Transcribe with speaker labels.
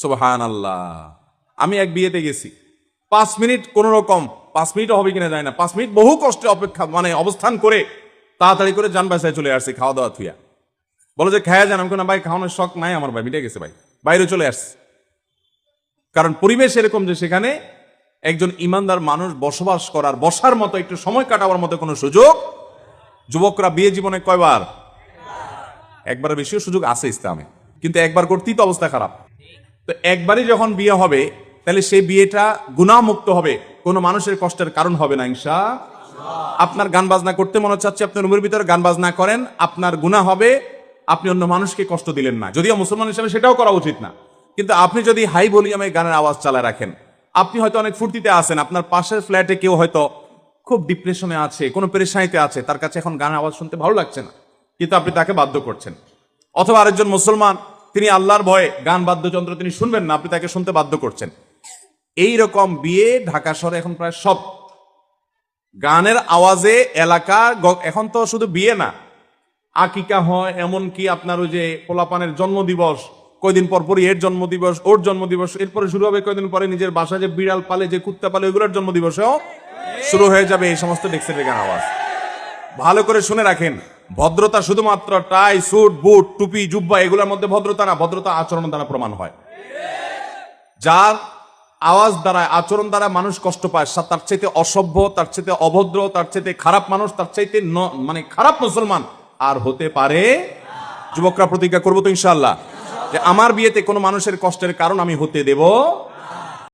Speaker 1: সুবহানাল্লাহ। আমি এক বিয়েতে গেছি, 5 মিনিট কোন রকম, 5 মিনিটও হবে কিনা যায় না, 5 মিনিট বহু কষ্টে অপেক্ষা অবস্থান করে তাড়াতাড়ি করে যান বাসায় চলে আসছি, খাওয়া দাওয়া থুইয়া। বলো যে খায়া যান, আমি না ভাই খাওয়ানোর শখ নাই আমার, ভাই মিটে গেছে ভাই, বাইরে চলে আসছি। কারণ পরিবেশ এরকম যে সেখানে একজন ইমানদার মানুষ বসবাস করার, বসার মতো, একটু সময় কাটাবার মতো কোনো সুযোগ। যুবকরা বিয়ে জীবনে কয়বার? একবারের বেশিও সুযোগ আছে ইসলামে, কিন্তু একবার করতেই তো অবস্থা খারাপ। তো একবারই যখন বিয়ে হবে তাহলে সেই বিয়েটা গুনাহমুক্ত হবে, কোনো মানুষের কষ্টের কারণ হবে না ইনশাআল্লাহ। আপনার গান বাজনা করতে মনে চাচ্ছে, আপনি রুমের ভিতরে গান বাজনা করেন, আপনার গুনাহ হবে, আপনি অন্য মানুষকে কষ্ট দিলেন না। যদিও মুসলমান হিসেবে সেটাও করা উচিত না, কিন্তু আপনি যদি হাই ভলিউমে গানের আওয়াজ চালায় রাখেন, আপনি হয়তো অনেক ফুর্তিতে আছেন, আপনার পাশের ফ্ল্যাটে কেউ হয়তো খুব ডিপ্রেশনে আছে, কোনো পেরেশানিতে আছে, তার কাছে এখন গানের আওয়াজ শুনতে ভালো লাগছে না, কিন্তু আপনি তাকে বাধ্য করছেন। অথবা আরেকজন মুসলমান, তিনি আল্লাহর ভয়ে গান বাদ্যযন্ত্র তিনি শুনবেন না, আপনি তাকে শুনতে বাধ্য করছেন। এই রকম বিয়ে ঢাকা শহরে এখন প্রায় সব গানের আওয়াজে এলাকা। এখন তো শুধু বিয়ে না, আকিকা হয়, এমনকি আপনার ওই যে পোলাপানের জন্মদিবস, কয়দিন পর পরই এর জন্মদিবস, ওর জন্মদিবস, এরপরে শুরু হবে কয়দিন পরে নিজের বাসায় যে বিড়াল পালে, যে কুত্তা পালে, ওইগুলোর জন্মদিবসেও শুরু হয়ে যাবে এই সমস্ত ডেক্সের গান আওয়াজ। ভালো করে শুনে রাখেন, ভদ্রতা শুধুমাত্র টাই, স্যুট, বুট, টুপি, জুব্বা এগুলোর মধ্যে ভদ্রতা না, ভদ্রতা আচরণ দ্বারা প্রমাণ হয়। যার আওয়াজ দ্বারা, আচরণ দ্বারা মানুষ কষ্ট পায়, তার চাইতে অসভ্য, তার চাইতে অভদ্র, তার চাইতে খারাপ মানুষ, তার চাইতে খারাপ মুসলমান আর হতে পারে। যুবকরা প্রতিজ্ঞা করবো তো ইনশাআল্লাহ যে আমার বিয়েতে কোনো মানুষের কষ্টের কারণ আমি হতে দেব